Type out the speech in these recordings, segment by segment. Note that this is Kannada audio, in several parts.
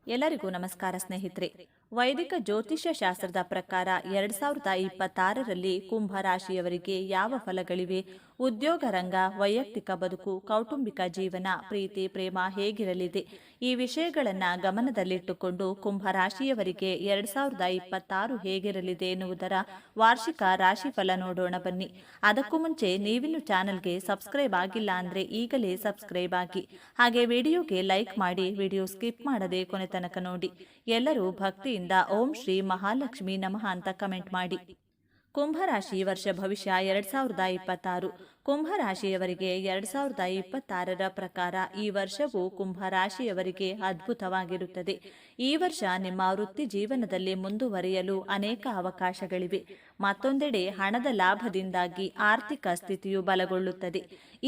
ಎಲ್ಲರಿಗೂ ನಮಸ್ಕಾರ ಸ್ನೇಹಿತರೆ. ವೈದಿಕ ಜ್ಯೋತಿಷ್ಯ ಶಾಸ್ತ್ರದ ಪ್ರಕಾರ 2026ರಲ್ಲಿ ಕುಂಭ ರಾಶಿಯವರಿಗೆ ಯಾವ ಫಲಗಳಿವೆ, ಉದ್ಯೋಗ ರಂಗ, ವೈಯಕ್ತಿಕ ಬದುಕು, ಕೌಟುಂಬಿಕ ಜೀವನ, ಪ್ರೀತಿ ಪ್ರೇಮ ಹೇಗಿರಲಿದೆ, ಈ ವಿಷಯಗಳನ್ನು ಗಮನದಲ್ಲಿಟ್ಟುಕೊಂಡು ಕುಂಭ ರಾಶಿಯವರಿಗೆ 2026 ಹೇಗಿರಲಿದೆ ಎನ್ನುವುದರ ವಾರ್ಷಿಕ ರಾಶಿಫಲ ನೋಡೋಣ ಬನ್ನಿ. ಅದಕ್ಕೂ ಮುಂಚೆ ನೀವಿನ್ನು ಚಾನೆಲ್ಗೆ ಸಬ್ಸ್ಕ್ರೈಬ್ ಆಗಿಲ್ಲ ಅಂದರೆ ಈಗಲೇ ಸಬ್ಸ್ಕ್ರೈಬ್ ಆಗಿ, ಹಾಗೆ ವಿಡಿಯೋಗೆ ಲೈಕ್ ಮಾಡಿ, ವಿಡಿಯೋ ಸ್ಕಿಪ್ ಮಾಡದೆ ಕೊನೆ ತನಕ ನೋಡಿ. ಎಲ್ಲರೂ ಭಕ್ತಿಯಿಂದ ಓಂ ಶ್ರೀ ಮಹಾಲಕ್ಷ್ಮಿ ನಮಃ ಅಂತ ಕಮೆಂಟ್ ಮಾಡಿ. ಕುಂಭರಾಶಿ ವರ್ಷ ಭವಿಷ್ಯ 2026. ಕುಂಭರಾಶಿಯವರಿಗೆ 2026ರ ಪ್ರಕಾರ ಈ ವರ್ಷವು ಕುಂಭರಾಶಿಯವರಿಗೆ ಅದ್ಭುತವಾಗಿರುತ್ತದೆ. ಈ ವರ್ಷ ನಿಮ್ಮ ವೃತ್ತಿ ಜೀವನದಲ್ಲಿ ಮುಂದುವರಿಯಲು ಅನೇಕ ಅವಕಾಶಗಳಿವೆ. ಮತ್ತೊಂದೆಡೆ ಹಣದ ಲಾಭದಿಂದಾಗಿ ಆರ್ಥಿಕ ಸ್ಥಿತಿಯು ಬಲಗೊಳ್ಳುತ್ತದೆ.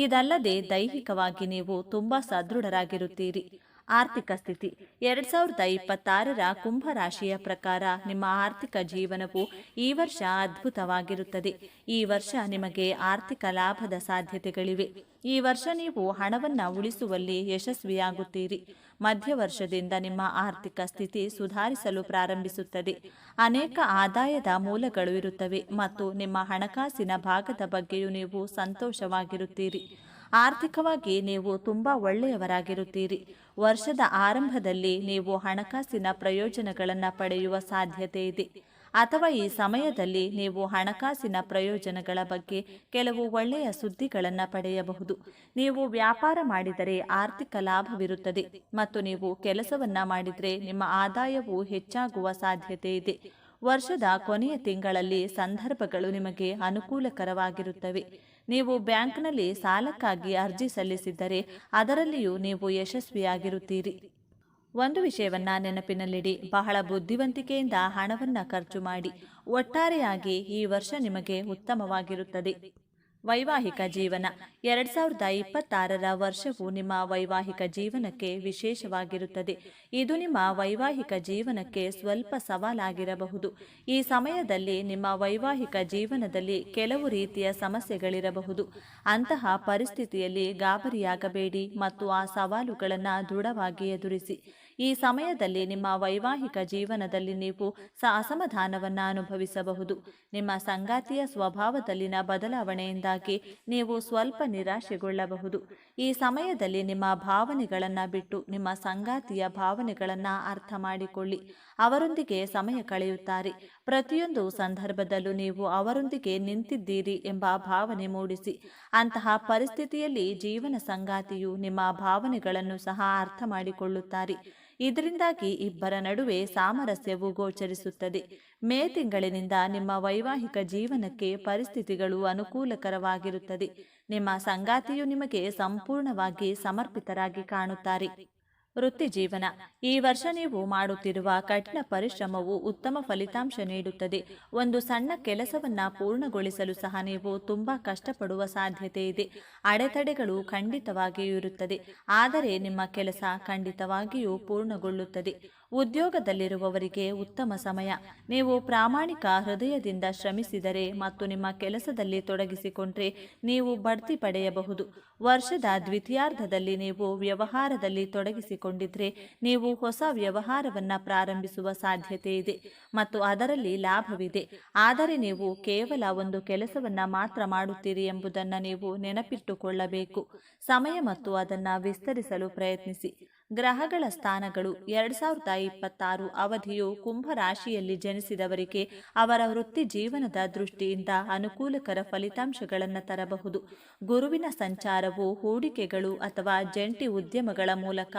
ಇದಲ್ಲದೆ ದೈಹಿಕವಾಗಿ ನೀವು ತುಂಬಾ ಸದೃಢರಾಗಿರುತ್ತೀರಿ. ಆರ್ಥಿಕ ಸ್ಥಿತಿ 2026ರ ಕುಂಭರಾಶಿಯ ಪ್ರಕಾರ ನಿಮ್ಮ ಆರ್ಥಿಕ ಜೀವನವು ಈ ವರ್ಷ ಅದ್ಭುತವಾಗಿರುತ್ತದೆ. ಈ ವರ್ಷ ನಿಮಗೆ ಆರ್ಥಿಕ ಲಾಭದ ಸಾಧ್ಯತೆಗಳಿವೆ. ಈ ವರ್ಷ ನೀವು ಹಣವನ್ನು ಉಳಿಸುವಲ್ಲಿ ಯಶಸ್ವಿಯಾಗುತ್ತೀರಿ. ಮಧ್ಯ ವರ್ಷದಿಂದ ನಿಮ್ಮ ಆರ್ಥಿಕ ಸ್ಥಿತಿ ಸುಧಾರಿಸಲು ಪ್ರಾರಂಭಿಸುತ್ತದೆ. ಅನೇಕ ಆದಾಯದ ಮೂಲಗಳು ಇರುತ್ತವೆ ಮತ್ತು ನಿಮ್ಮ ಹಣಕಾಸಿನ ಭಾಗದ ಬಗ್ಗೆಯೂ ನೀವು ಸಂತೋಷವಾಗಿರುತ್ತೀರಿ. ಆರ್ಥಿಕವಾಗಿ ನೀವು ತುಂಬಾ ಒಳ್ಳೆಯವರಾಗಿರುತ್ತೀರಿ. ವರ್ಷದ ಆರಂಭದಲ್ಲಿ ನೀವು ಹಣಕಾಸಿನ ಪ್ರಯೋಜನಗಳನ್ನು ಪಡೆಯುವ ಸಾಧ್ಯತೆ ಇದೆ, ಅಥವಾ ಈ ಸಮಯದಲ್ಲಿ ನೀವು ಹಣಕಾಸಿನ ಪ್ರಯೋಜನಗಳ ಬಗ್ಗೆ ಕೆಲವು ಒಳ್ಳೆಯ ಸುದ್ದಿಗಳನ್ನು ಪಡೆಯಬಹುದು. ನೀವು ವ್ಯಾಪಾರ ಮಾಡಿದರೆ ಆರ್ಥಿಕ ಲಾಭವಿರುತ್ತದೆ ಮತ್ತು ನೀವು ಕೆಲಸವನ್ನ ಮಾಡಿದರೆ ನಿಮ್ಮ ಆದಾಯವು ಹೆಚ್ಚಾಗುವ ಸಾಧ್ಯತೆ ಇದೆ. ವರ್ಷದ ಕೊನೆಯ ತಿಂಗಳಲ್ಲಿ ಸಂದರ್ಭಗಳು ನಿಮಗೆ ಅನುಕೂಲಕರವಾಗಿರುತ್ತವೆ. ನೀವು ಬ್ಯಾಂಕ್ನಲ್ಲಿ ಸಾಲಕ್ಕಾಗಿ ಅರ್ಜಿ ಸಲ್ಲಿಸಿದ್ದರೆ ಅದರಲ್ಲಿಯೂ ನೀವು ಯಶಸ್ವಿಯಾಗಿರುತ್ತೀರಿ. ಒಂದು ವಿಷಯವನ್ನ ನೆನಪಿನಲ್ಲಿಡಿ, ಬಹಳ ಬುದ್ಧಿವಂತಿಕೆಯಿಂದ ಹಣವನ್ನು ಖರ್ಚು ಮಾಡಿ. ಒಟ್ಟಾರೆಯಾಗಿ ಈ ವರ್ಷ ನಿಮಗೆ ಉತ್ತಮವಾಗಿರುತ್ತದೆ. ವೈವಾಹಿಕ ಜೀವನ 2026ರ ವರ್ಷವು ನಿಮ್ಮ ವೈವಾಹಿಕ ಜೀವನಕ್ಕೆ ವಿಶೇಷವಾಗಿರುತ್ತದೆ. ಇದು ನಿಮ್ಮ ವೈವಾಹಿಕ ಜೀವನಕ್ಕೆ ಸ್ವಲ್ಪ ಸವಾಲಾಗಿರಬಹುದು. ಈ ಸಮಯದಲ್ಲಿ ನಿಮ್ಮ ವೈವಾಹಿಕ ಜೀವನದಲ್ಲಿ ಕೆಲವು ರೀತಿಯ ಸಮಸ್ಯೆಗಳಿರಬಹುದು. ಅಂತಹ ಪರಿಸ್ಥಿತಿಯಲ್ಲಿ ಗಾಬರಿಯಾಗಬೇಡಿ ಮತ್ತು ಆ ಸವಾಲುಗಳನ್ನು ದೃಢವಾಗಿ ಎದುರಿಸಿ. ಈ ಸಮಯದಲ್ಲಿ ನಿಮ್ಮ ವೈವಾಹಿಕ ಜೀವನದಲ್ಲಿ ನೀವು ಅಸಮಾಧಾನವನ್ನು ಅನುಭವಿಸಬಹುದು. ನಿಮ್ಮ ಸಂಗಾತಿಯ ಸ್ವಭಾವದಲ್ಲಿನ ಬದಲಾವಣೆಯಿಂದಾಗಿ ನೀವು ಸ್ವಲ್ಪ ನಿರಾಶೆಗೊಳ್ಳಬಹುದು. ಈ ಸಮಯದಲ್ಲಿ ನಿಮ್ಮ ಭಾವನೆಗಳನ್ನು ಬಿಟ್ಟು ನಿಮ್ಮ ಸಂಗಾತಿಯ ಭಾವನೆಗಳನ್ನು ಅರ್ಥ ಮಾಡಿಕೊಳ್ಳಿ. ಅವರೊಂದಿಗೆ ಸಮಯ ಕಳೆಯುತ್ತಾರೆ. ಪ್ರತಿಯೊಂದು ಸಂದರ್ಭದಲ್ಲೂ ನೀವು ಅವರೊಂದಿಗೆ ನಿಂತಿದ್ದೀರಿ ಎಂಬ ಭಾವನೆ ಮೂಡಿಸಿ. ಅಂತಹ ಪರಿಸ್ಥಿತಿಯಲ್ಲಿ ಜೀವನ ಸಂಗಾತಿಯು ನಿಮ್ಮ ಭಾವನೆಗಳನ್ನು ಸಹ ಅರ್ಥ ಮಾಡಿಕೊಳ್ಳುತ್ತಾರೆ. ಇದರಿಂದಾಗಿ ಇಬ್ಬರ ನಡುವೆ ಸಾಮರಸ್ಯವು ಗೋಚರಿಸುತ್ತದೆ. ಮೇ ತಿಂಗಳಿನಿಂದ ನಿಮ್ಮ ವೈವಾಹಿಕ ಜೀವನಕ್ಕೆ ಪರಿಸ್ಥಿತಿಗಳು ಅನುಕೂಲಕರವಾಗಿರುತ್ತದೆ. ನಿಮ್ಮ ಸಂಗಾತಿಯು ನಿಮಗೆ ಸಂಪೂರ್ಣವಾಗಿ ಸಮರ್ಪಿತರಾಗಿ ಕಾಣುತ್ತಾರೆ. ವೃತ್ತಿ ಜೀವನ ಈ ವರ್ಷ ನೀವು ಮಾಡುತ್ತಿರುವ ಕಠಿಣ ಪರಿಶ್ರಮವು ಉತ್ತಮ ಫಲಿತಾಂಶ ನೀಡುತ್ತದೆ. ಒಂದು ಸಣ್ಣ ಕೆಲಸವನ್ನ ಪೂರ್ಣಗೊಳಿಸಲು ಸಹ ನೀವು ತುಂಬಾ ಕಷ್ಟಪಡುವ ಸಾಧ್ಯತೆ ಇದೆ. ಅಡೆತಡೆಗಳು ಖಂಡಿತವಾಗಿಯೂ ಇರುತ್ತದೆ, ಆದರೆ ನಿಮ್ಮ ಕೆಲಸ ಖಂಡಿತವಾಗಿಯೂ ಪೂರ್ಣಗೊಳ್ಳುತ್ತದೆ. ಉದ್ಯೋಗದಲ್ಲಿರುವವರಿಗೆ ಉತ್ತಮ ಸಮಯ. ನೀವು ಪ್ರಾಮಾಣಿಕ ಹೃದಯದಿಂದ ಶ್ರಮಿಸಿದರೆ ಮತ್ತು ನಿಮ್ಮ ಕೆಲಸದಲ್ಲಿ ತೊಡಗಿಸಿಕೊಂಡ್ರೆ ನೀವು ಬಡ್ತಿ ಪಡೆಯಬಹುದು. ವರ್ಷದ ದ್ವಿತೀಯಾರ್ಧದಲ್ಲಿ ನೀವು ವ್ಯವಹಾರದಲ್ಲಿ ತೊಡಗಿಸಿಕೊಂಡಿದ್ರೆ ನೀವು ಹೊಸ ವ್ಯವಹಾರವನ್ನು ಪ್ರಾರಂಭಿಸುವ ಸಾಧ್ಯತೆ ಇದೆ ಮತ್ತು ಅದರಲ್ಲಿ ಲಾಭವಿದೆ. ಆದರೆ ನೀವು ಕೇವಲ ಒಂದು ಕೆಲಸವನ್ನ ಮಾತ್ರ ಮಾಡುತ್ತೀರಿ ಎಂಬುದನ್ನು ನೀವು ನೆನಪಿಟ್ಟುಕೊಳ್ಳಬೇಕು. ಸಮಯ ಮತ್ತು ಅದನ್ನು ವಿಸ್ತರಿಸಲು ಪ್ರಯತ್ನಿಸಿ. ಗ್ರಹಗಳ ಸ್ಥಾನಗಳು 2026 ಅವಧಿಯು ಕುಂಭ ರಾಶಿಯಲ್ಲಿ ಜನಿಸಿದವರಿಗೆ ಅವರ ವೃತ್ತಿ ಜೀವನದ ದೃಷ್ಟಿಯಿಂದ ಅನುಕೂಲಕರ ಫಲಿತಾಂಶಗಳನ್ನು ತರಬಹುದು. ಗುರುವಿನ ಸಂಚಾರವು ಹೂಡಿಕೆಗಳು ಅಥವಾ ಜಂಟಿ ಉದ್ಯಮಗಳ ಮೂಲಕ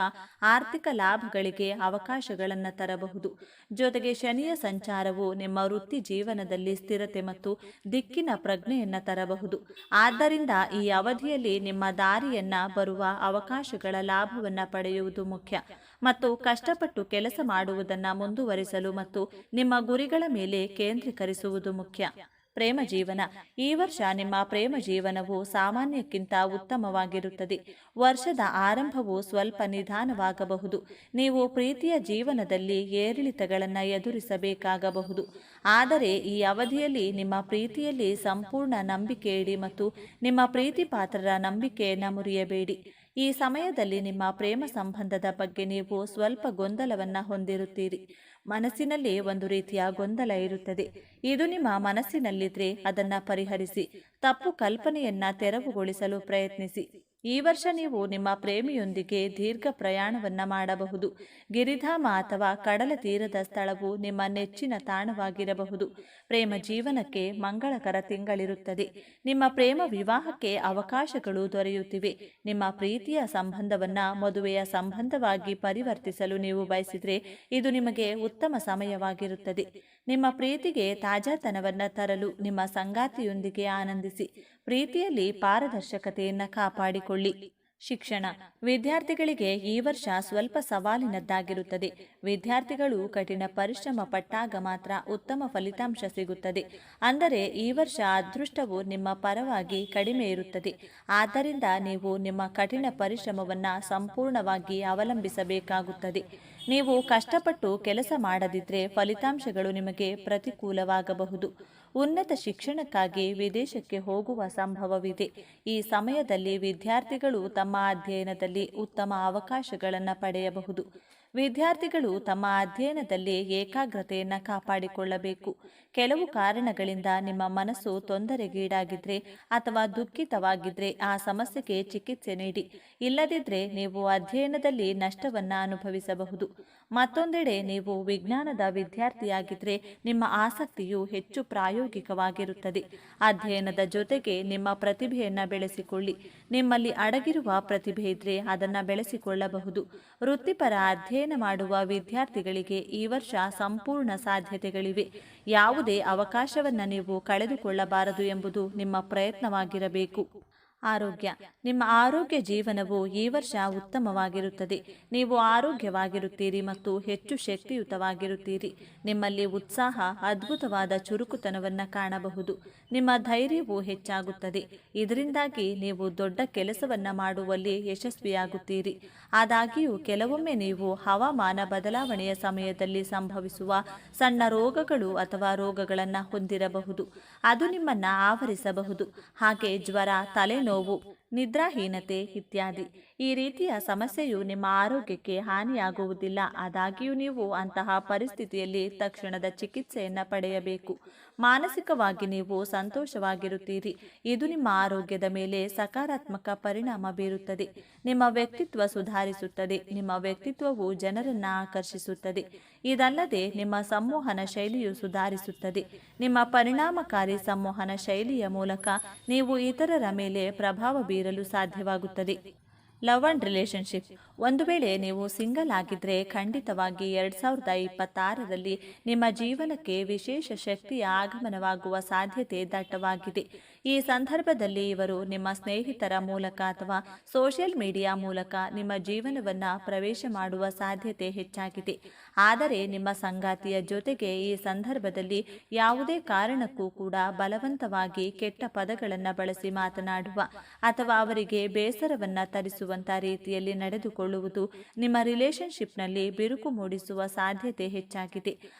ಆರ್ಥಿಕ ಲಾಭಗಳಿಗೆ ಅವಕಾಶಗಳನ್ನು ತರಬಹುದು. ಜೊತೆಗೆ ಶನಿಯ ಸಂಚಾರವು ನಿಮ್ಮ ವೃತ್ತಿ ಜೀವನದಲ್ಲಿ ಸ್ಥಿರತೆ ಮತ್ತು ದಿಕ್ಕಿನ ಪ್ರಜ್ಞೆಯನ್ನು ತರಬಹುದು. ಆದ್ದರಿಂದ ಈ ಅವಧಿಯಲ್ಲಿ ನಿಮ್ಮ ದಾರಿಯನ್ನ ಬರುವ ಅವಕಾಶಗಳ ಲಾಭವನ್ನು ಪಡೆಯುವುದು ಮುಖ್ಯ ಮತ್ತು ಕಷ್ಟಪಟ್ಟು ಕೆಲಸ ಮಾಡುವುದನ್ನು ಮುಂದುವರಿಸಲು ಮತ್ತು ನಿಮ್ಮ ಗುರಿಗಳ ಮೇಲೆ ಕೇಂದ್ರೀಕರಿಸುವುದು ಮುಖ್ಯ. ಪ್ರೇಮ ಜೀವನ ಈ ವರ್ಷ ನಿಮ್ಮ ಪ್ರೇಮ ಜೀವನವು ಸಾಮಾನ್ಯಕ್ಕಿಂತ ಉತ್ತಮವಾಗಿರುತ್ತದೆ. ವರ್ಷದ ಆರಂಭವು ಸ್ವಲ್ಪ ನಿಧಾನವಾಗಬಹುದು. ನೀವು ಪ್ರೀತಿಯ ಜೀವನದಲ್ಲಿ ಏರಿಳಿತಗಳನ್ನು ಎದುರಿಸಬೇಕಾಗಬಹುದು. ಆದರೆ ಈ ಅವಧಿಯಲ್ಲಿ ನಿಮ್ಮ ಪ್ರೀತಿಯಲ್ಲಿ ಸಂಪೂರ್ಣ ನಂಬಿಕೆ ಇಡಿ ಮತ್ತು ನಿಮ್ಮ ಪ್ರೀತಿ ಪಾತ್ರರ ನಂಬಿಕೆಯನ್ನು ಮುರಿಯಬೇಡಿ. ಈ ಸಮಯದಲ್ಲಿ ನಿಮ್ಮ ಪ್ರೇಮ ಸಂಬಂಧದ ಬಗ್ಗೆ ನೀವು ಸ್ವಲ್ಪ ಗೊಂದಲವನ್ನು ಹೊಂದಿರುತ್ತೀರಿ. ಮನಸ್ಸಿನಲ್ಲಿ ಒಂದು ರೀತಿಯ ಗೊಂದಲ ಇರುತ್ತದೆ. ಇದು ನಿಮ್ಮ ಮನಸ್ಸಿನಲ್ಲಿದ್ದರೆ ಅದನ್ನು ಪರಿಹರಿಸಿ ತಪ್ಪು ಕಲ್ಪನೆಯನ್ನ ತೆರವುಗೊಳಿಸಲು ಪ್ರಯತ್ನಿಸಿ. ಈ ವರ್ಷ ನೀವು ನಿಮ್ಮ ಪ್ರೇಮಿಯೊಂದಿಗೆ ದೀರ್ಘ ಪ್ರಯಾಣವನ್ನ ಮಾಡಬಹುದು. ಗಿರಿಧಾಮ ಅಥವಾ ಕಡಲ ತೀರದ ಸ್ಥಳವು ನಿಮ್ಮ ನೆಚ್ಚಿನ ತಾಣವಾಗಿರಬಹುದು. ಪ್ರೇಮ ಜೀವನಕ್ಕೆ ಮಂಗಳಕರ ತಿಂಗಳಿರುತ್ತದೆ. ನಿಮ್ಮ ಪ್ರೇಮ ವಿವಾಹಕ್ಕೆ ಅವಕಾಶಗಳು ದೊರೆಯುತ್ತಿವೆ. ನಿಮ್ಮ ಪ್ರೀತಿಯ ಸಂಬಂಧವನ್ನ ಮದುವೆಯ ಸಂಬಂಧವಾಗಿ ಪರಿವರ್ತಿಸಲು ನೀವು ಬಯಸಿದರೆ ಇದು ನಿಮಗೆ ಉತ್ತಮ ಸಮಯವಾಗಿರುತ್ತದೆ. ನಿಮ್ಮ ಪ್ರೀತಿಗೆ ತಾಜಾತನವನ್ನ ತರಲು ನಿಮ್ಮ ಸಂಗಾತಿಯೊಂದಿಗೆ ಆನಂದಿಸಿ. ಪ್ರೀತಿಯಲ್ಲಿ ಪಾರದರ್ಶಕತೆಯನ್ನು ಕಾಪಾಡಿಕೊಳ್ಳಿ. ಶಿಕ್ಷಣ ವಿದ್ಯಾರ್ಥಿಗಳಿಗೆ ಈ ವರ್ಷ ಸ್ವಲ್ಪ ಸವಾಲಿನದ್ದಾಗಿರುತ್ತದೆ. ವಿದ್ಯಾರ್ಥಿಗಳು ಕಠಿಣ ಪರಿಶ್ರಮ ಪಟ್ಟಾಗ ಮಾತ್ರ ಉತ್ತಮ ಫಲಿತಾಂಶ ಸಿಗುತ್ತದೆ. ಅಂದರೆ ಈ ವರ್ಷ ಅದೃಷ್ಟವು ನಿಮ್ಮ ಪರವಾಗಿ ಕಡಿಮೆ ಇರುತ್ತದೆ. ಆದ್ದರಿಂದ ನೀವು ನಿಮ್ಮ ಕಠಿಣ ಪರಿಶ್ರಮವನ್ನು ಸಂಪೂರ್ಣವಾಗಿ ಅವಲಂಬಿಸಬೇಕಾಗುತ್ತದೆ. ನೀವು ಕಷ್ಟಪಟ್ಟು ಕೆಲಸ ಮಾಡದಿದ್ದರೆ ಫಲಿತಾಂಶಗಳು ನಿಮಗೆ ಪ್ರತಿಕೂಲವಾಗಬಹುದು. ಉನ್ನತ ಶಿಕ್ಷಣಕ್ಕಾಗಿ ವಿದೇಶಕ್ಕೆ ಹೋಗುವ ಸಂಭವವಿದೆ. ಈ ಸಮಯದಲ್ಲಿ ವಿದ್ಯಾರ್ಥಿಗಳು ತಮ್ಮ ಅಧ್ಯಯನದಲ್ಲಿ ಉತ್ತಮ ಅವಕಾಶಗಳನ್ನು ಪಡೆಯಬಹುದು. ವಿದ್ಯಾರ್ಥಿಗಳು ತಮ್ಮ ಅಧ್ಯಯನದಲ್ಲಿ ಏಕಾಗ್ರತೆಯನ್ನು ಕಾಪಾಡಿಕೊಳ್ಳಬೇಕು. ಕೆಲವು ಕಾರಣಗಳಿಂದ ನಿಮ್ಮ ಮನಸ್ಸು ತೊಂದರೆಗೀಡಾಗಿದ್ರೆ ಅಥವಾ ದುಃಖಿತವಾಗಿದ್ರೆ ಆ ಸಮಸ್ಯೆಗೆ ಚಿಕಿತ್ಸೆ ನೀಡಿ. ಇಲ್ಲದಿದ್ದರೆ ನೀವು ಅಧ್ಯಯನದಲ್ಲಿ ನಷ್ಟವನ್ನು ಅನುಭವಿಸಬಹುದು. ಮತ್ತೊಂದೆಡೆ ನೀವು ವಿಜ್ಞಾನದ ವಿದ್ಯಾರ್ಥಿಯಾಗಿದ್ದರೆ ನಿಮ್ಮ ಆಸಕ್ತಿಯು ಹೆಚ್ಚು ಪ್ರಾಯೋಗಿಕವಾಗಿರುತ್ತದೆ. ಅಧ್ಯಯನದ ಜೊತೆಗೆ ನಿಮ್ಮ ಪ್ರತಿಭೆಯನ್ನು ಬೆಳೆಸಿಕೊಳ್ಳಿ. ನಿಮ್ಮಲ್ಲಿ ಅಡಗಿರುವ ಪ್ರತಿಭೆ ಇದ್ದರೆ ಅದನ್ನು ಬೆಳೆಸಿಕೊಳ್ಳಬಹುದು. ವೃತ್ತಿಪರ ಅಧ್ಯಯನ ಮಾಡುವ ವಿದ್ಯಾರ್ಥಿಗಳಿಗೆ ಈ ವರ್ಷ ಸಂಪೂರ್ಣ ಸಾಧ್ಯತೆಗಳಿವೆ. ಯಾವುದೇ ಅವಕಾಶವನ್ನು ನೀವು ಕಳೆದುಕೊಳ್ಳಬಾರದು ಎಂಬುದು ನಿಮ್ಮ ಪ್ರಯತ್ನವಾಗಿರಬೇಕು. ಆರೋಗ್ಯ ನಿಮ್ಮ ಆರೋಗ್ಯ ಜೀವನವು ಈ ವರ್ಷ ಉತ್ತಮವಾಗಿರುತ್ತದೆ. ನೀವು ಆರೋಗ್ಯವಾಗಿರುತ್ತೀರಿ ಮತ್ತು ಹೆಚ್ಚು ಶಕ್ತಿಯುತವಾಗಿರುತ್ತೀರಿ. ನಿಮ್ಮಲ್ಲಿ ಉತ್ಸಾಹ, ಅದ್ಭುತವಾದ ಚುರುಕುತನವನ್ನು ಕಾಣಬಹುದು. ನಿಮ್ಮ ಧೈರ್ಯವು ಹೆಚ್ಚಾಗುತ್ತದೆ. ಇದರಿಂದಾಗಿ ನೀವು ದೊಡ್ಡ ಕೆಲಸವನ್ನು ಮಾಡುವಲ್ಲಿ ಯಶಸ್ವಿಯಾಗುತ್ತೀರಿ. ಆದಾಗ್ಯೂ ಕೆಲವೊಮ್ಮೆ ನೀವು ಹವಾಮಾನ ಬದಲಾವಣೆಯ ಸಮಯದಲ್ಲಿ ಸಂಭವಿಸುವ ಸಣ್ಣ ರೋಗಗಳು ಅಥವಾ ರೋಗಗಳನ್ನು ಹೊಂದಿರಬಹುದು. ಅದು ನಿಮ್ಮನ್ನು ಆವರಿಸಬಹುದು. ಹಾಗೆ ಜ್ವರ, ತಲೆನೋವು, ನಿದ್ರಾಹೀನತೆ ಇತ್ಯಾದಿ. ಈ ರೀತಿಯ ಸಮಸ್ಯೆಯು ನಿಮ್ಮ ಆರೋಗ್ಯಕ್ಕೆ ಹಾನಿಯಾಗುವುದಿಲ್ಲ. ಆದಾಗ್ಯೂ ನೀವು ಅಂತಹ ಪರಿಸ್ಥಿತಿಯಲ್ಲಿ ತಕ್ಷಣದ ಚಿಕಿತ್ಸೆಯನ್ನು ಪಡೆಯಬೇಕು. ಮಾನಸಿಕವಾಗಿ ನೀವು ಸಂತೋಷವಾಗಿರುತ್ತೀರಿ. ಇದು ನಿಮ್ಮ ಆರೋಗ್ಯದ ಮೇಲೆ ಸಕಾರಾತ್ಮಕ ಪರಿಣಾಮ ಬೀರುತ್ತದೆ. ನಿಮ್ಮ ವ್ಯಕ್ತಿತ್ವ ಸುಧಾರಿಸುತ್ತದೆ. ನಿಮ್ಮ ವ್ಯಕ್ತಿತ್ವವು ಜನರನ್ನು ಆಕರ್ಷಿಸುತ್ತದೆ. ಇದಲ್ಲದೆ ನಿಮ್ಮ ಸಂವಹನ ಶೈಲಿಯು ಸುಧಾರಿಸುತ್ತದೆ. ನಿಮ್ಮ ಪರಿಣಾಮಕಾರಿ ಸಂವಹನ ಶೈಲಿಯ ಮೂಲಕ ನೀವು ಇತರರ ಮೇಲೆ ಪ್ರಭಾವ ಬೀರಲು ಸಾಧ್ಯವಾಗುತ್ತದೆ. ಲವ್ ಅಂಡ್ ರಿಲೇಶನ್ಶಿಪ್ ಒಂದು ವೇಳೆ ನೀವು ಸಿಂಗಲ್ ಆಗಿದ್ದರೆ ಖಂಡಿತವಾಗಿ 2026ರಲ್ಲಿ ನಿಮ್ಮ ಜೀವನಕ್ಕೆ ವಿಶೇಷ ಶಕ್ತಿಯ ಆಗಮನವಾಗುವ ಸಾಧ್ಯತೆ ದಟ್ಟವಾಗಿದೆ. ಈ ಸಂದರ್ಭದಲ್ಲಿ ಇವರು ನಿಮ್ಮ ಸ್ನೇಹಿತರ ಮೂಲಕ ಅಥವಾ ಸೋಷಿಯಲ್ ಮೀಡಿಯಾ ಮೂಲಕ ನಿಮ್ಮ ಜೀವನವನ್ನು ಪ್ರವೇಶ ಮಾಡುವ ಸಾಧ್ಯತೆ ಹೆಚ್ಚಾಗಿದೆ. ಆದರೆ ನಿಮ್ಮ ಸಂಗಾತಿಯ ಜೊತೆಗೆ ಈ ಸಂದರ್ಭದಲ್ಲಿ ಯಾವುದೇ ಕಾರಣಕ್ಕೂ ಕೂಡ ಬಲವಂತವಾಗಿ ಕೆಟ್ಟ ಪದಗಳನ್ನು ಬಳಸಿ ಮಾತನಾಡುವ ಅಥವಾ ಅವರಿಗೆ ಬೇಸರವನ್ನು ತರಿಸುವಂಥ ರೀತಿಯಲ್ಲಿ ನಡೆದುಕೊಳ್ಳುವುದು ನಿಮ್ಮ ರಿಲೇಶನ್ಶಿಪ್ನಲ್ಲಿ ಬಿರುಕು ಮೂಡಿಸುವ ಸಾಧ್ಯತೆ ಹೆಚ್ಚಾಗಿದೆ.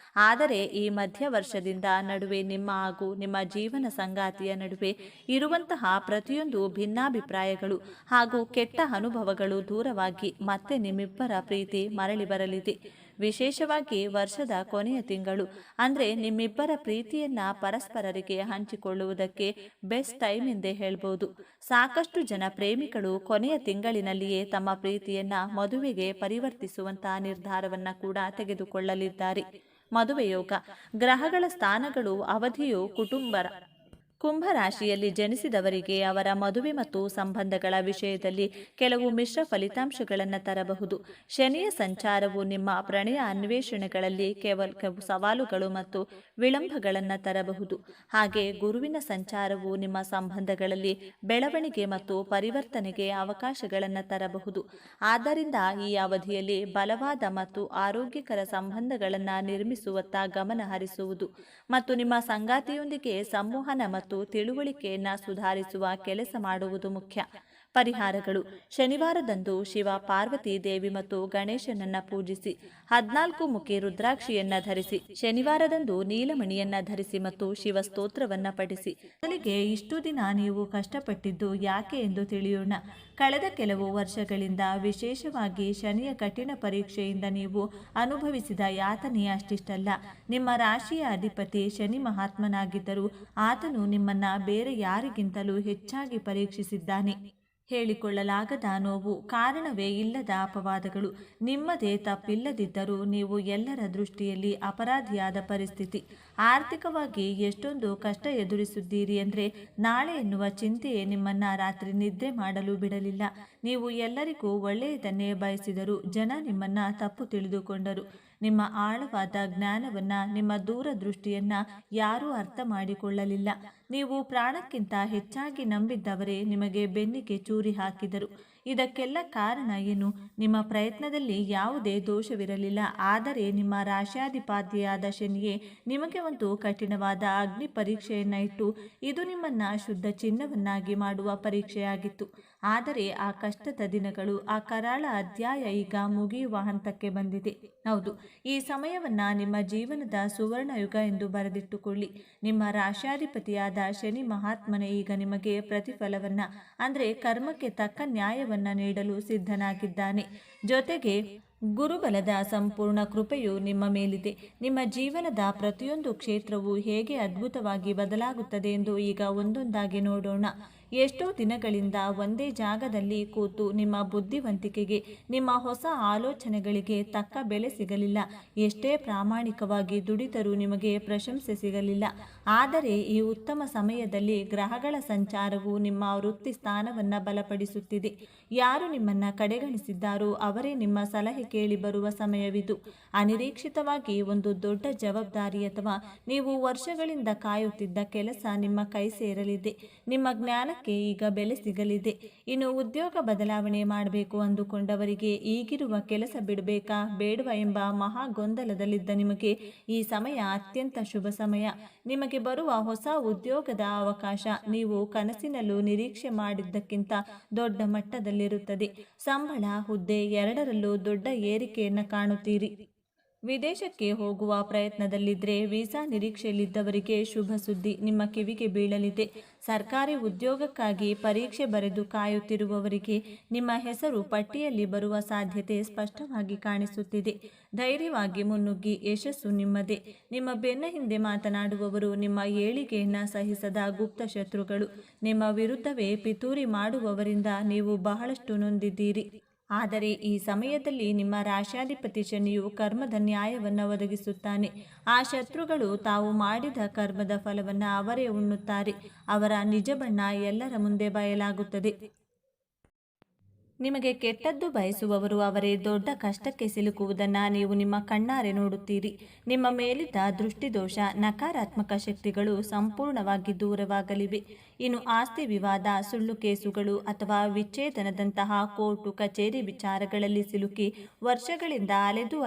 ಆದರೆ ಈ ಮಧ್ಯವರ್ಷದಿಂದ ನಡುವೆ ನಿಮ್ಮ ಹಾಗೂ ನಿಮ್ಮ ಜೀವನ ಸಂಗಾತಿಯ ನಡುವೆ ಇರುವಂತಹ ಪ್ರತಿಯೊಂದು ಭಿನ್ನಾಭಿಪ್ರಾಯಗಳು ಹಾಗೂ ಕೆಟ್ಟ ಅನುಭವಗಳು ದೂರವಾಗಿ ಮತ್ತೆ ನಿಮ್ಮಿಬ್ಬರ ಪ್ರೀತಿ ಮರಳಿ ಬರಲಿದೆ. ವಿಶೇಷವಾಗಿ ವರ್ಷದ ಕೊನೆಯ ತಿಂಗಳು ಅಂದರೆ ನಿಮ್ಮಿಬ್ಬರ ಪ್ರೀತಿಯನ್ನ ಪರಸ್ಪರರಿಗೆ ಹಂಚಿಕೊಳ್ಳುವುದಕ್ಕೆ ಬೆಸ್ಟ್ ಟೈಮ್ ಎಂದೇ ಹೇಳ್ಬೋದು. ಸಾಕಷ್ಟು ಜನ ಪ್ರೇಮಿಗಳು ಕೊನೆಯ ತಿಂಗಳಿನಲ್ಲಿಯೇ ತಮ್ಮ ಪ್ರೀತಿಯನ್ನ ಮದುವೆಗೆ ಪರಿವರ್ತಿಸುವಂತಹ ನಿರ್ಧಾರವನ್ನ ಕೂಡ ತೆಗೆದುಕೊಳ್ಳಲಿದ್ದಾರೆ. ಮದುವೆ ಯೋಗ ಗ್ರಹಗಳ ಸ್ಥಾನಗಳು ಅವಧಿಯು ಕುಂಭರಾಶಿಯಲ್ಲಿ ಜನಿಸಿದವರಿಗೆ ಅವರ ಮದುವೆ ಮತ್ತು ಸಂಬಂಧಗಳ ವಿಷಯದಲ್ಲಿ ಕೆಲವು ಮಿಶ್ರ ಫಲಿತಾಂಶಗಳನ್ನು ತರಬಹುದು. ಶನಿಯ ಸಂಚಾರವು ನಿಮ್ಮ ಪ್ರಣಯ ಅನ್ವೇಷಣೆಗಳಲ್ಲಿ ಕೆಲವು ಸವಾಲುಗಳು ಮತ್ತು ವಿಳಂಬಗಳನ್ನು ತರಬಹುದು. ಹಾಗೆ ಗುರುವಿನ ಸಂಚಾರವು ನಿಮ್ಮ ಸಂಬಂಧಗಳಲ್ಲಿ ಬೆಳವಣಿಗೆ ಮತ್ತು ಪರಿವರ್ತನೆಗೆ ಅವಕಾಶಗಳನ್ನು ತರಬಹುದು. ಆದ್ದರಿಂದ ಈ ಅವಧಿಯಲ್ಲಿ ಬಲವಾದ ಮತ್ತು ಆರೋಗ್ಯಕರ ಸಂಬಂಧಗಳನ್ನು ನಿರ್ಮಿಸುವತ್ತ ಗಮನ ಹರಿಸುವುದು ಮತ್ತು ನಿಮ್ಮ ಸಂಗಾತಿಯೊಂದಿಗೆ ಸಂವಹನ ಮತ್ತು ತಿಳುವಳಿಕೆಯನ್ನು ಸುಧಾರಿಸುವ ಕೆಲಸ ಮಾಡುವುದು ಮುಖ್ಯ. ಪರಿಹಾರಗಳು: ಶನಿವಾರದಂದು ಶಿವ ಪಾರ್ವತಿ ದೇವಿ ಮತ್ತು ಗಣೇಶನನ್ನ ಪೂಜಿಸಿ 14 ಮುಖಿ ರುದ್ರಾಕ್ಷಿಯನ್ನ ಧರಿಸಿ. ಶನಿವಾರದಂದು ನೀಲಮಣಿಯನ್ನ ಧರಿಸಿ ಮತ್ತು ಶಿವ ಸ್ತೋತ್ರವನ್ನ ಪಠಿಸಿ. ಮೊದಲಿಗೆ ಇಷ್ಟು ದಿನ ನೀವು ಕಷ್ಟಪಟ್ಟಿದ್ದು ಯಾಕೆ ಎಂದು ತಿಳಿಯೋಣ. ಕಳೆದ ಕೆಲವು ವರ್ಷಗಳಿಂದ ವಿಶೇಷವಾಗಿ ಶನಿಯ ಕಠಿಣ ಪರೀಕ್ಷೆಯಿಂದ ನೀವು ಅನುಭವಿಸಿದ ಯಾತನೆ ಅಷ್ಟಿಷ್ಟಲ್ಲ. ನಿಮ್ಮ ರಾಶಿಯ ಅಧಿಪತಿ ಶನಿ ಮಹಾತ್ಮನಾಗಿದ್ದರೂ ಆತನು ನಿಮ್ಮನ್ನ ಬೇರೆ ಯಾರಿಗಿಂತಲೂ ಹೆಚ್ಚಾಗಿ ಪರೀಕ್ಷಿಸಿದ್ದಾನೆ. ಹೇಳಿಕೊಳ್ಳಲಾಗದ ನೋವು, ಕಾರಣವೇ ಇಲ್ಲದ ಅಪವಾದಗಳು, ನಿಮ್ಮದೇ ತಪ್ಪಿಲ್ಲದಿದ್ದರೂ ನೀವು ಎಲ್ಲರ ದೃಷ್ಟಿಯಲ್ಲಿ ಅಪರಾಧಿಯಾದ ಪರಿಸ್ಥಿತಿ. ಆರ್ಥಿಕವಾಗಿ ಎಷ್ಟೊಂದು ಕಷ್ಟ ಎದುರಿಸಿದ್ದೀರಿ ಅಂದರೆ ನಾಳೆ ಎನ್ನುವ ಚಿಂತೆಯೇ ನಿಮ್ಮನ್ನ ರಾತ್ರಿ ನಿದ್ರೆ ಮಾಡಲು ಬಿಡಲಿಲ್ಲ. ನೀವು ಎಲ್ಲರಿಗೂ ಒಳ್ಳೆಯದನ್ನೇ ಬಯಸಿದರೂ ಜನ ನಿಮ್ಮನ್ನ ತಪ್ಪು ತಿಳಿದುಕೊಂಡರು. ನಿಮ್ಮ ಆಳವಾದ ಜ್ಞಾನವನ್ನ, ನಿಮ್ಮ ದೂರದೃಷ್ಟಿಯನ್ನ ಯಾರೂ ಅರ್ಥ ಮಾಡಿಕೊಳ್ಳಲಿಲ್ಲ. ನೀವು ಪ್ರಾಣಕ್ಕಿಂತ ಹೆಚ್ಚಾಗಿ ನಂಬಿದ್ದವರೇ ನಿಮಗೆ ಬೆನ್ನಿಗೆ ಚೂರಿ ಹಾಕಿದರು. ಇದಕ್ಕೆಲ್ಲ ಕಾರಣ ಏನು? ನಿಮ್ಮ ಪ್ರಯತ್ನದಲ್ಲಿ ಯಾವುದೇ ದೋಷವಿರಲಿಲ್ಲ. ಆದರೆ ನಿಮ್ಮ ರಾಶ್ಯಾಧಿಪತಿಯಾದ ಶನಿಯೇ ನಿಮಗೆ ಒಂದು ಕಠಿಣವಾದ ಅಗ್ನಿ ಪರೀಕ್ಷೆಯನ್ನ ಇಟ್ಟು ಇದು ನಿಮ್ಮನ್ನ ಶುದ್ಧ ಚಿನ್ನವನ್ನಾಗಿ ಮಾಡುವ ಪರೀಕ್ಷೆಯಾಗಿತ್ತು. ಆದರೆ ಆ ಕಷ್ಟದ ದಿನಗಳು, ಆ ಕರಾಳ ಅಧ್ಯಾಯ ಈಗ ಮುಗಿಯುವ ಹಂತಕ್ಕೆ ಬಂದಿದೆ. ಹೌದು, ಈ ಸಮಯವನ್ನ ನಿಮ್ಮ ಜೀವನದ ಸುವರ್ಣ ಯುಗ ಎಂದು ಬರೆದಿಟ್ಟುಕೊಳ್ಳಿ. ನಿಮ್ಮ ರಾಶ್ಯಾಧಿಪತಿಯಾದ ಶನಿ ಮಹಾತ್ಮನೇ ಈಗ ನಿಮಗೆ ಪ್ರತಿಫಲವನ್ನ ಅಂದ್ರೆ ಕರ್ಮಕ್ಕೆ ತಕ್ಕ ನ್ಯಾಯವನ್ನ ನೀಡಲು ಸಿದ್ಧನಾಗಿದ್ದಾನೆ. ಜೊತೆಗೆ ಗುರುಬಲದ ಸಂಪೂರ್ಣ ಕೃಪೆಯು ನಿಮ್ಮ ಮೇಲಿದೆ. ನಿಮ್ಮ ಜೀವನದ ಪ್ರತಿಯೊಂದು ಕ್ಷೇತ್ರವು ಹೇಗೆ ಅದ್ಭುತವಾಗಿ ಬದಲಾಗುತ್ತದೆ ಎಂದು ಈಗ ಒಂದೊಂದಾಗಿ ನೋಡೋಣ. ಎಷ್ಟೋ ದಿನಗಳಿಂದ ಒಂದೇ ಜಾಗದಲ್ಲಿ ಕೂತು ನಿಮ್ಮ ಬುದ್ಧಿವಂತಿಕೆಗೆ, ನಿಮ್ಮ ಹೊಸ ಆಲೋಚನೆಗಳಿಗೆ ತಕ್ಕ ಬೆಲೆ ಸಿಗಲಿಲ್ಲ. ಎಷ್ಟೇ ಪ್ರಾಮಾಣಿಕವಾಗಿ ದುಡಿದರೂ ನಿಮಗೆ ಪ್ರಶಂಸೆ ಸಿಗಲಿಲ್ಲ. ಆದರೆ ಈ ಉತ್ತಮ ಸಮಯದಲ್ಲಿ ಗ್ರಹಗಳ ಸಂಚಾರವು ನಿಮ್ಮ ವೃತ್ತಿ ಸ್ಥಾನವನ್ನು ಬಲಪಡಿಸುತ್ತಿದೆ. ಯಾರು ನಿಮ್ಮನ್ನು ಕಡೆಗಣಿಸಿದ್ದಾರೋ ಅವರೇ ನಿಮ್ಮ ಸಲಹೆ ಕೇಳಿ ಬರುವ ಸಮಯವಿದು. ಅನಿರೀಕ್ಷಿತವಾಗಿ ಒಂದು ದೊಡ್ಡ ಜವಾಬ್ದಾರಿ ಅಥವಾ ನೀವು ವರ್ಷಗಳಿಂದ ಕಾಯುತ್ತಿದ್ದ ಕೆಲಸ ನಿಮ್ಮ ಕೈ ಸೇರಲಿದೆ. ನಿಮ್ಮ ಜ್ಞಾನಕ್ಕೆ ಈಗ ಬೆಲೆ ಸಿಗಲಿದೆ. ಇನ್ನು ಉದ್ಯೋಗ ಬದಲಾವಣೆ ಮಾಡಬೇಕು ಅಂದುಕೊಂಡವರಿಗೆ ಈಗಿರುವ ಕೆಲಸ ಬಿಡಬೇಕಾ ಬೇಡವಾ ಎಂಬ ಮಹಾ ಗೊಂದಲದಲ್ಲಿದ್ದ ನಿಮಗೆ ಈ ಸಮಯ ಅತ್ಯಂತ ಶುಭ ಸಮಯ. ನಿಮಗೆ ಬರುವ ಹೊಸ ಉದ್ಯೋಗದ ಅವಕಾಶ ನೀವು ಕನಸಿನಲ್ಲೂ ನಿರೀಕ್ಷೆ ಮಾಡಿದ್ದಕ್ಕಿಂತ ದೊಡ್ಡ ಮಟ್ಟದಲ್ಲಿರುತ್ತದೆ. ಸಂಬಳ, ಹುದ್ದೆ ಎರಡರಲ್ಲೂ ದೊಡ್ಡ ಏರಿಕೆಯನ್ನು ಕಾಣುತ್ತೀರಿ. ವಿದೇಶಕ್ಕೆ ಹೋಗುವ ಪ್ರಯತ್ನದಲ್ಲಿದ್ದರೆ ವೀಸಾ ನಿರೀಕ್ಷೆಯಲ್ಲಿದ್ದವರಿಗೆ ಶುಭ ಸುದ್ದಿ ನಿಮ್ಮ ಕಿವಿಗೆ ಬೀಳಲಿದೆ. ಸರ್ಕಾರಿ ಉದ್ಯೋಗಕ್ಕಾಗಿ ಪರೀಕ್ಷೆ ಬರೆದು ಕಾಯುತ್ತಿರುವವರಿಗೆ ನಿಮ್ಮ ಹೆಸರು ಪಟ್ಟಿಯಲ್ಲಿ ಬರುವ ಸಾಧ್ಯತೆ ಸ್ಪಷ್ಟವಾಗಿ ಕಾಣಿಸುತ್ತಿದೆ. ಧೈರ್ಯವಾಗಿ ಮುನ್ನುಗ್ಗಿ, ಯಶಸ್ಸು ನಿಮ್ಮದೇ. ನಿಮ್ಮ ಬೆನ್ನ ಹಿಂದೆ ಮಾತನಾಡುವವರು ನಿಮ್ಮ ಏಳಿಗೆಯನ್ನು ಸಹಿಸದ ಗುಪ್ತ ಶತ್ರುಗಳು. ನಿಮ್ಮ ವಿರುದ್ಧವೇ ಪಿತೂರಿ ಮಾಡುವವರಿಂದ ನೀವು ಬಹಳಷ್ಟು ನೊಂದಿದ್ದೀರಿ. ಆದರೆ ಈ ಸಮಯದಲ್ಲಿ ನಿಮ್ಮ ರಾಶ್ಯಾಧಿಪತಿ ಶನಿಯು ಕರ್ಮದ ನ್ಯಾಯವನ್ನು ಒದಗಿಸುತ್ತಾನೆ. ಆ ಶತ್ರುಗಳು ತಾವು ಮಾಡಿದ ಕರ್ಮದ ಫಲವನ್ನು ಅವರೇ ಉಣ್ಣುತ್ತಾರೆ. ಅವರ ನಿಜ ಬಣ್ಣ ಎಲ್ಲರ ಮುಂದೆ ಬಯಲಾಗುತ್ತದೆ. ನಿಮಗೆ ಕೆಟ್ಟದ್ದು ಬಯಸುವವರು ಅವರೇ ದೊಡ್ಡ ಕಷ್ಟಕ್ಕೆ ಸಿಲುಕುವುದನ್ನು ನೀವು ನಿಮ್ಮ ಕಣ್ಣಾರೆ ನೋಡುತ್ತೀರಿ. ನಿಮ್ಮ ಮೇಲಿದ್ದ ದೃಷ್ಟಿದೋಷ, ನಕಾರಾತ್ಮಕ ಶಕ್ತಿಗಳು ಸಂಪೂರ್ಣವಾಗಿ ದೂರವಾಗಲಿವೆ. ಇನ್ನು ಆಸ್ತಿ ವಿವಾದ, ಸುಳ್ಳು ಕೇಸುಗಳು ಅಥವಾ ವಿಚ್ಛೇದನದಂತಹ ಕೋರ್ಟು ಕಚೇರಿ ವಿಚಾರಗಳಲ್ಲಿ ಸಿಲುಕಿ ವರ್ಷಗಳಿಂದ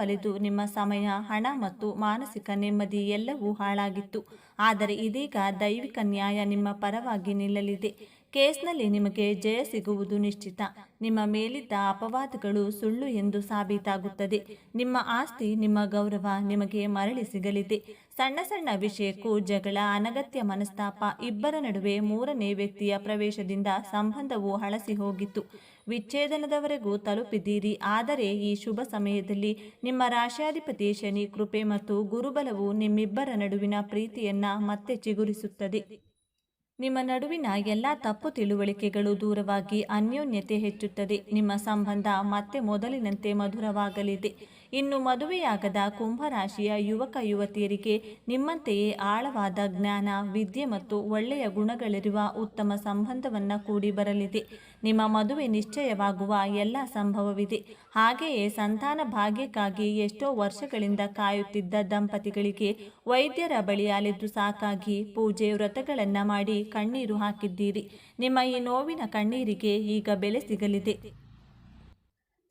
ಅಲೆದು ನಿಮ್ಮ ಸಮಯ, ಹಣ ಮತ್ತು ಮಾನಸಿಕ ನೆಮ್ಮದಿ ಎಲ್ಲವೂ ಹಾಳಾಗಿತ್ತು. ಆದರೆ ಇದೀಗ ದೈವಿಕ ನ್ಯಾಯ ನಿಮ್ಮ ಪರವಾಗಿ ನಿಲ್ಲಲಿದೆ. ಕೇಸ್ನಲ್ಲಿ ನಿಮಗೆ ಜಯ ಸಿಗುವುದು ನಿಶ್ಚಿತ. ನಿಮ್ಮ ಮೇಲಿದ್ದ ಅಪವಾದಗಳು ಸುಳ್ಳು ಎಂದು ಸಾಬೀತಾಗುತ್ತದೆ. ನಿಮ್ಮ ಆಸ್ತಿ, ನಿಮ್ಮ ಗೌರವ ನಿಮಗೆ ಮರಳಿ ಸಿಗಲಿದೆ. ಸಣ್ಣ ಸಣ್ಣ ವಿಷಯಕ್ಕೂ ಜಗಳ, ಅನಗತ್ಯ ಮನಸ್ತಾಪ, ಇಬ್ಬರ ನಡುವೆ ಮೂರನೇ ವ್ಯಕ್ತಿಯ ಪ್ರವೇಶದಿಂದ ಸಂಬಂಧವು ಹಳಸಿ ಹೋಗಿತ್ತು. ವಿಚ್ಛೇದನದವರೆಗೂ ತಲುಪಿದ್ದೀರಿ. ಆದರೆ ಈ ಶುಭ ಸಮಯದಲ್ಲಿ ನಿಮ್ಮ ರಾಶ್ಯಾಧಿಪತಿ ಶನಿ ಕೃಪೆ ಮತ್ತು ಗುರುಬಲವು ನಿಮ್ಮಿಬ್ಬರ ನಡುವಿನ ಪ್ರೀತಿಯನ್ನ ಮತ್ತೆ ಚಿಗುರಿಸುತ್ತದೆ. ನಿಮ್ಮ ನಡುವಿನ ಎಲ್ಲ ತಪ್ಪು ತಿಳುವಳಿಕೆಗಳು ದೂರವಾಗಿ ಅನ್ಯೋನ್ಯತೆ ಹೆಚ್ಚುತ್ತದೆ. ನಿಮ್ಮ ಸಂಬಂಧ ಮತ್ತೆ ಮೊದಲಿನಂತೆ ಮಧುರವಾಗಲಿದೆ. ಇನ್ನು ಮದುವೆಯಾಗದ ಕುಂಭರಾಶಿಯ ಯುವಕ ಯುವತಿಯರಿಗೆ ನಿಮ್ಮಂತೆಯೇ ಆಳವಾದ ಜ್ಞಾನ, ವಿದ್ಯೆ ಮತ್ತು ಒಳ್ಳೆಯ ಗುಣಗಳಿರುವ ಉತ್ತಮ ಸಂಬಂಧವನ್ನು ಕೂಡಿ ಬರಲಿದೆ. ನಿಮ್ಮ ಮದುವೆ ನಿಶ್ಚಯವಾಗುವ ಎಲ್ಲ ಸಂಭವವಿದೆ. ಹಾಗೆಯೇ ಸಂತಾನ ಭಾಗ್ಯಕ್ಕಾಗಿ ಎಷ್ಟೋ ವರ್ಷಗಳಿಂದ ಕಾಯುತ್ತಿದ್ದ ದಂಪತಿಗಳಿಗೆ ವೈದ್ಯರ ಬಳಿ ಅಲೆದು ಸಾಕಾಗಿ ಪೂಜೆ ವ್ರತಗಳನ್ನು ಮಾಡಿ ಕಣ್ಣೀರು ಹಾಕಿದ್ದೀರಿ. ನಿಮ್ಮ ಈ ನೋವಿನ ಕಣ್ಣೀರಿಗೆ ಈಗ ಬೆಲೆ ಸಿಗಲಿದೆ.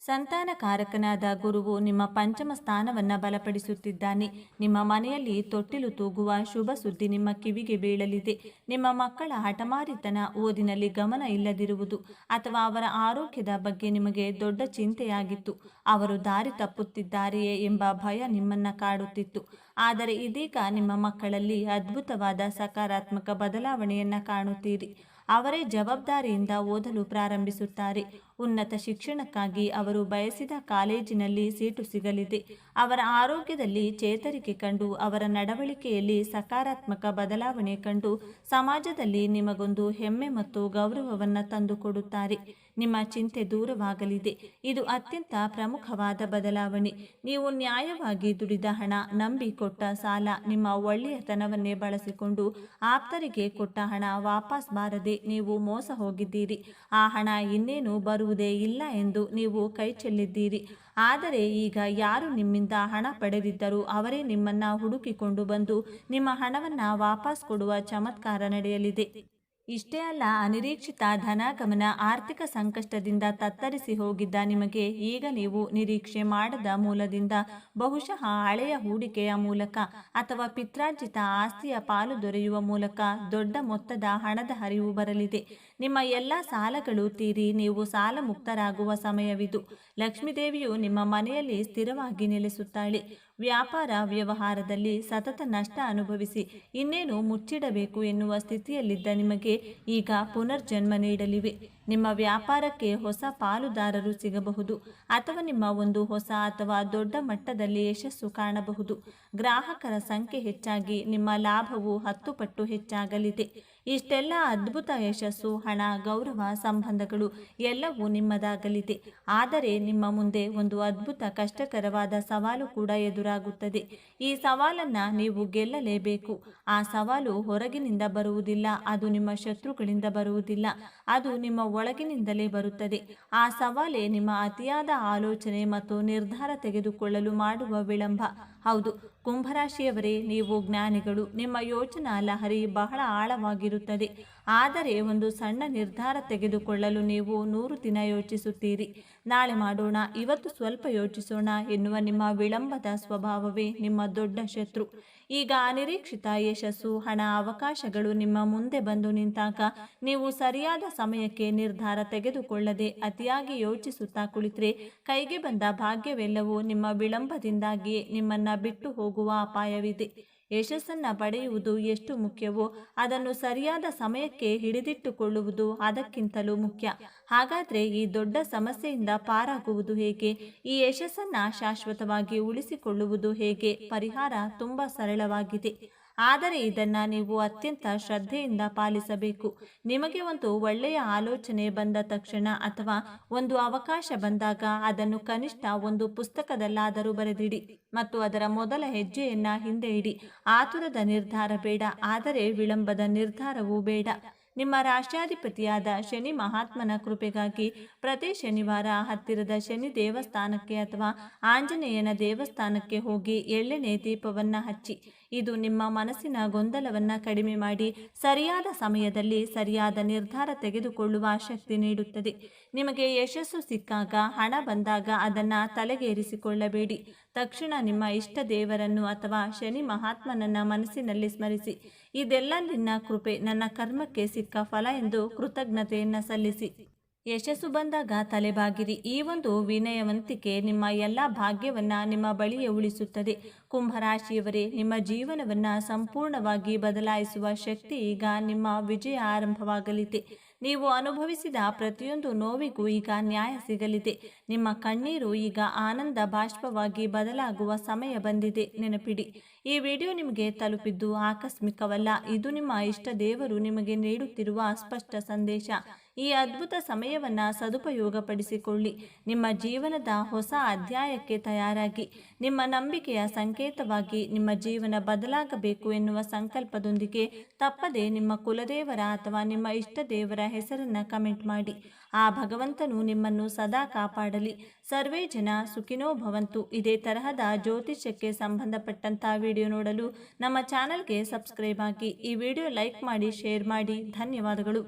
ಸಂತಾನಕಾರಕನಾದ ಗುರುವು ನಿಮ್ಮ ಪಂಚಮ ಸ್ಥಾನವನ್ನು ಬಲಪಡಿಸುತ್ತಿದ್ದಾನೆ. ನಿಮ್ಮ ಮನೆಯಲ್ಲಿ ತೊಟ್ಟಿಲು ತೂಗುವ ಶುಭ ಸುದ್ದಿ ನಿಮ್ಮ ಕಿವಿಗೆ ಬೀಳಲಿದೆ. ನಿಮ್ಮ ಮಕ್ಕಳ ಹಠಮಾರಿತನ, ಓದಿನಲ್ಲಿ ಗಮನ ಇಲ್ಲದಿರುವುದು ಅಥವಾ ಅವರ ಆರೋಗ್ಯದ ಬಗ್ಗೆ ನಿಮಗೆ ದೊಡ್ಡ ಚಿಂತೆಯಾಗಿತ್ತು. ಅವರು ದಾರಿ ತಪ್ಪುತ್ತಿದ್ದಾರೆಯೇ ಎಂಬ ಭಯ ನಿಮ್ಮನ್ನು ಕಾಡುತ್ತಿತ್ತು. ಆದರೆ ಇದೀಗ ನಿಮ್ಮ ಮಕ್ಕಳಲ್ಲಿ ಅದ್ಭುತವಾದ ಸಕಾರಾತ್ಮಕ ಬದಲಾವಣೆಯನ್ನು ಕಾಣುತ್ತೀರಿ. ಅವರೇ ಜವಾಬ್ದಾರಿಯಿಂದ ಓದಲು ಪ್ರಾರಂಭಿಸುತ್ತಾರೆ. ಉನ್ನತ ಶಿಕ್ಷಣಕ್ಕಾಗಿ ಅವರು ಬಯಸಿದ ಕಾಲೇಜಿನಲ್ಲಿ ಸೀಟು ಸಿಗಲಿದೆ. ಅವರ ಆರೋಗ್ಯದಲ್ಲಿ ಚೇತರಿಕೆ ಕಂಡು, ಅವರ ನಡವಳಿಕೆಯಲ್ಲಿ ಸಕಾರಾತ್ಮಕ ಬದಲಾವಣೆ ಕಂಡು ಸಮಾಜದಲ್ಲಿ ನಿಮಗೊಂದು ಹೆಮ್ಮೆ ಮತ್ತು ಗೌರವವನ್ನು ತಂದುಕೊಡುತ್ತಾರೆ. ನಿಮ್ಮ ಚಿಂತೆ ದೂರವಾಗಲಿದೆ. ಇದು ಅತ್ಯಂತ ಪ್ರಮುಖವಾದ ಬದಲಾವಣೆ. ನೀವು ನ್ಯಾಯವಾಗಿ ದುಡಿದ ಹಣ, ನಂಬಿ ಕೊಟ್ಟ ಸಾಲ, ನಿಮ್ಮ ಒಳ್ಳೆಯತನವನ್ನೇ ಬಳಸಿಕೊಂಡು ಆಪ್ತರಿಗೆ ಕೊಟ್ಟ ಹಣ ವಾಪಸ್ ಬಾರದೆ ನೀವು ಮೋಸ ಹೋಗಿದ್ದೀರಿ. ಆ ಹಣ ಇನ್ನೇನು ಬರುವುದೇ ಇಲ್ಲ ಎಂದು ನೀವು ಕೈ ಚೆಲ್ಲಿದ್ದೀರಿ. ಆದರೆ ಈಗ ಯಾರು ನಿಮ್ಮಿಂದ ಹಣ ಪಡೆದಿದ್ದರೂ ಅವರೇ ನಿಮ್ಮನ್ನು ಹುಡುಕಿಕೊಂಡು ಬಂದು ನಿಮ್ಮ ಹಣವನ್ನು ವಾಪಸ್ ಕೊಡುವ ಚಮತ್ಕಾರ ನಡೆಯಲಿದೆ. ಇಷ್ಟೇ ಅಲ್ಲ, ಅನಿರೀಕ್ಷಿತ ಧನಾಗಮನ, ಆರ್ಥಿಕ ಸಂಕಷ್ಟದಿಂದ ತತ್ತರಿಸಿ ಹೋಗಿದ್ದ ನಿಮಗೆ ಈಗ ನೀವು ನಿರೀಕ್ಷೆ ಮಾಡದ ಮೂಲದಿಂದ, ಬಹುಶಃ ಹಳೆಯ ಹೂಡಿಕೆಯ ಮೂಲಕ ಅಥವಾ ಪಿತ್ರಾರ್ಜಿತ ಆಸ್ತಿಯ ಪಾಲು ದೊರೆಯುವ ಮೂಲಕ ದೊಡ್ಡ ಮೊತ್ತದ ಹಣದ ಹರಿವು ಬರಲಿದೆ. ನಿಮ್ಮ ಎಲ್ಲ ಸಾಲಗಳು ತೀರಿ ನೀವು ಸಾಲ ಮುಕ್ತರಾಗುವ ಸಮಯವಿದು. ಲಕ್ಷ್ಮೀದೇವಿಯು ನಿಮ್ಮ ಮನೆಯಲ್ಲಿ ಸ್ಥಿರವಾಗಿ ನೆಲೆಸುತ್ತಾಳೆ. ವ್ಯಾಪಾರ ವ್ಯವಹಾರದಲ್ಲಿ ಸತತ ನಷ್ಟ ಅನುಭವಿಸಿ ಇನ್ನೇನು ಮುಚ್ಚಿಡಬೇಕು ಎನ್ನುವ ಸ್ಥಿತಿಯಲ್ಲಿದ್ದ ನಿಮಗೆ ಈಗ ಪುನರ್ಜನ್ಮ ನೀಡಲಿವೆ. ನಿಮ್ಮ ವ್ಯಾಪಾರಕ್ಕೆ ಹೊಸ ಪಾಲುದಾರರು ಸಿಗಬಹುದು ಅಥವಾ ನಿಮ್ಮ ಒಂದು ಹೊಸ ಅಥವಾ ದೊಡ್ಡ ಮಟ್ಟದಲ್ಲಿ ಯಶಸ್ಸು ಕಾಣಬಹುದು. ಗ್ರಾಹಕರ ಸಂಖ್ಯೆ ಹೆಚ್ಚಾಗಿ ನಿಮ್ಮ ಲಾಭವು 10 ಪಟ್ಟು ಹೆಚ್ಚಾಗಲಿದೆ. ಇಷ್ಟೆಲ್ಲ ಅದ್ಭುತ ಯಶಸ್ಸು, ಹಣ, ಗೌರವ, ಸಂಬಂಧಗಳು ಎಲ್ಲವೂ ನಿಮ್ಮದಾಗಲಿದೆ. ಆದರೆ ನಿಮ್ಮ ಮುಂದೆ ಒಂದು ಅದ್ಭುತ ಕಷ್ಟಕರವಾದ ಸವಾಲು ಕೂಡ ಎದುರಾಗುತ್ತದೆ. ಈ ಸವಾಲನ್ನು ನೀವು ಗೆಲ್ಲಲೇಬೇಕು. ಆ ಸವಾಲು ಹೊರಗಿನಿಂದ ಬರುವುದಿಲ್ಲ, ಅದು ನಿಮ್ಮ ಶತ್ರುಗಳಿಂದ ಬರುವುದಿಲ್ಲ, ಅದು ನಿಮ್ಮ ಒಳಗಿನಿಂದಲೇ ಬರುತ್ತದೆ. ಆ ಸವಾಲೇ ನಿಮ್ಮ ಅತಿಯಾದ ಆಲೋಚನೆ ಮತ್ತು ನಿರ್ಧಾರ ತೆಗೆದುಕೊಳ್ಳಲು ಮಾಡುವ ವಿಳಂಬ. ಹೌದು ಕುಂಭರಾಶಿಯವರೇ, ನೀವು ಜ್ಞಾನಿಗಳು. ನಿಮ್ಮ ಯೋಚನಾ ಲಹರಿ ಬಹಳ ಆಳವಾಗಿರುತ್ತದೆ. ಆದರೆ ಒಂದು ಸಣ್ಣ ನಿರ್ಧಾರ ತೆಗೆದುಕೊಳ್ಳಲು ನೀವು 100 ದಿನ ಯೋಚಿಸುತ್ತೀರಿ. ನಾಳೆ ಮಾಡೋಣ, ಇವತ್ತು ಸ್ವಲ್ಪ ಯೋಚಿಸೋಣ ಎನ್ನುವ ನಿಮ್ಮ ವಿಳಂಬದ ಸ್ವಭಾವವೇ ನಿಮ್ಮ ದೊಡ್ಡ ಶತ್ರು. ಈಗ ಅನಿರೀಕ್ಷಿತ ಯಶಸ್ಸು, ಹಣ, ಅವಕಾಶಗಳು ನಿಮ್ಮ ಮುಂದೆ ಬಂದು ನಿಂತಾಗ ನೀವು ಸರಿಯಾದ ಸಮಯಕ್ಕೆ ನಿರ್ಧಾರ ತೆಗೆದುಕೊಳ್ಳದೆ ಅತಿಯಾಗಿ ಯೋಚಿಸುತ್ತಾ ಕುಳಿತರೆ ಕೈಗೆ ಬಂದ ಭಾಗ್ಯವೆಲ್ಲವೂ ನಿಮ್ಮ ವಿಳಂಬದಿಂದಾಗಿಯೇ ನಿಮ್ಮನ್ನು ಬಿಟ್ಟು ಹೋಗುವ ಅಪಾಯವಿದೆ. ಯಶಸ್ಸನ್ನು ಪಡೆಯುವುದು ಎಷ್ಟು ಮುಖ್ಯವೋ ಅದನ್ನು ಸರಿಯಾದ ಸಮಯಕ್ಕೆ ಹಿಡಿದಿಟ್ಟುಕೊಳ್ಳುವುದು ಅದಕ್ಕಿಂತಲೂ ಮುಖ್ಯ. ಹಾಗಾದರೆ ಈ ದೊಡ್ಡ ಸಮಸ್ಯೆಯಿಂದ ಪಾರಾಗುವುದು ಹೇಗೆ? ಈ ಯಶಸ್ಸನ್ನು ಶಾಶ್ವತವಾಗಿ ಉಳಿಸಿಕೊಳ್ಳುವುದು ಹೇಗೆ? ಪರಿಹಾರ ತುಂಬ ಸರಳವಾಗಿದೆ. ಆದರೆ ಇದನ್ನು ನೀವು ಅತ್ಯಂತ ಶ್ರದ್ಧೆಯಿಂದ ಪಾಲಿಸಬೇಕು. ನಿಮಗೆ ಒಂದು ಒಳ್ಳೆಯ ಆಲೋಚನೆ ಬಂದ ತಕ್ಷಣ ಅಥವಾ ಒಂದು ಅವಕಾಶ ಬಂದಾಗ ಅದನ್ನು ಕನಿಷ್ಠ ಒಂದು ಪುಸ್ತಕದಲ್ಲಾದರೂ ಬರೆದಿಡಿ ಮತ್ತು ಅದರ ಮೊದಲ ಹೆಜ್ಜೆಯನ್ನು ಹಿಂದೆ ಇಡಿ. ಆತುರದ ನಿರ್ಧಾರ ಬೇಡ, ಆದರೆ ವಿಳಂಬದ ನಿರ್ಧಾರವೂ ಬೇಡ. ನಿಮ್ಮ ರಾಷ್ಟ್ರಾಧಿಪತಿಯಾದ ಶನಿ ಮಹಾತ್ಮನ ಕೃಪೆಗಾಗಿ ಪ್ರತಿ ಶನಿವಾರ ಹತ್ತಿರದ ಶನಿ ದೇವಸ್ಥಾನಕ್ಕೆ ಅಥವಾ ಆಂಜನೇಯನ ದೇವಸ್ಥಾನಕ್ಕೆ ಹೋಗಿ ಎಳ್ಳೆಣ್ಣೆ ದೀಪವನ್ನು ಹಚ್ಚಿ. ಇದು ನಿಮ್ಮ ಮನಸ್ಸಿನ ಗೊಂದಲವನ್ನು ಕಡಿಮೆ ಮಾಡಿ ಸರಿಯಾದ ಸಮಯದಲ್ಲಿ ಸರಿಯಾದ ನಿರ್ಧಾರ ತೆಗೆದುಕೊಳ್ಳುವ ಶಕ್ತಿ ನೀಡುತ್ತದೆ. ನಿಮಗೆ ಯಶಸ್ಸು ಸಿಕ್ಕಾಗ, ಹಣ ಬಂದಾಗ ಅದನ್ನು ತಲೆಗೇರಿಸಿಕೊಳ್ಳಬೇಡಿ. ತಕ್ಷಣ ನಿಮ್ಮ ಇಷ್ಟ ದೇವರನ್ನು ಅಥವಾ ಶನಿ ಮಹಾತ್ಮನನ್ನ ಮನಸ್ಸಿನಲ್ಲಿ ಸ್ಮರಿಸಿ. ಇದೆಲ್ಲ ನಿನ್ನ ಕೃಪೆ, ನನ್ನ ಕರ್ಮಕ್ಕೆ ಸಿಕ್ಕ ಫಲ ಎಂದು ಕೃತಜ್ಞತೆಯನ್ನು ಸಲ್ಲಿಸಿ. ಯಶಸ್ಸು ಬಂದಾಗ ತಲೆಬಾಗಿರಿ. ಈ ಒಂದು ವಿನಯವಂತಿಕೆ ನಿಮ್ಮ ಎಲ್ಲ ಭಾಗ್ಯವನ್ನು ನಿಮ್ಮ ಬಳಿಯೇ ಉಳಿಸುತ್ತದೆ. ಕುಂಭರಾಶಿಯವರೇ, ನಿಮ್ಮ ಜೀವನವನ್ನು ಸಂಪೂರ್ಣವಾಗಿ ಬದಲಾಯಿಸುವ ಶಕ್ತಿ ಈಗ ನಿಮ್ಮ ವಿಜಯ ಆರಂಭವಾಗಲಿದೆ. ನೀವು ಅನುಭವಿಸಿದ ಪ್ರತಿಯೊಂದು ನೋವಿಗೂ ಈಗ ನ್ಯಾಯ ಸಿಗಲಿದೆ. ನಿಮ್ಮ ಕಣ್ಣೀರು ಈಗ ಆನಂದ ಬಾಷ್ಪವಾಗಿ ಬದಲಾಗುವ ಸಮಯ ಬಂದಿದೆ. ನೆನಪಿಡಿ, ಈ ವಿಡಿಯೋ ನಿಮಗೆ ತಲುಪಿದ್ದು ಆಕಸ್ಮಿಕವಲ್ಲ. ಇದು ನಿಮ್ಮ ಇಷ್ಟ ದೇವರು ನಿಮಗೆ ನೀಡುತ್ತಿರುವ ಸ್ಪಷ್ಟ ಸಂದೇಶ. ಈ ಅದ್ಭುತ ಸಮಯವನ್ನು ಸದುಪಯೋಗಪಡಿಸಿಕೊಳ್ಳಿ. ನಿಮ್ಮ ಜೀವನದ ಹೊಸ ಅಧ್ಯಾಯಕ್ಕೆ ತಯಾರಾಗಿ. ನಿಮ್ಮ ನಂಬಿಕೆಯ ಸಂಕೇತವಾಗಿ ನಿಮ್ಮ ಜೀವನ ಬದಲಾಗಬೇಕು ಎನ್ನುವ ಸಂಕಲ್ಪದೊಂದಿಗೆ ತಪ್ಪದೆ ನಿಮ್ಮ ಕುಲದೇವರ ಅಥವಾ ನಿಮ್ಮ ಇಷ್ಟ ದೇವರ ಹೆಸರನ್ನು ಕಮೆಂಟ್ ಮಾಡಿ. ಆ ಭಗವಂತನು ನಿಮ್ಮನ್ನು ಸದಾ ಕಾಪಾಡಲಿ. ಸರ್ವೇ ಜನ ಸುಖಿನೋ ಭವಂತು. ಇದೇ ತರಹದ ಜ್ಯೋತಿಷ್ಯಕ್ಕೆ ಸಂಬಂಧಪಟ್ಟಂಥ ವಿಡಿಯೋ ನೋಡಲು ನಮ್ಮ ಚಾನಲ್ಗೆ ಸಬ್ಸ್ಕ್ರೈಬ್ ಆಗಿ. ಈ ವಿಡಿಯೋ ಲೈಕ್ ಮಾಡಿ, ಶೇರ್ ಮಾಡಿ. ಧನ್ಯವಾದಗಳು.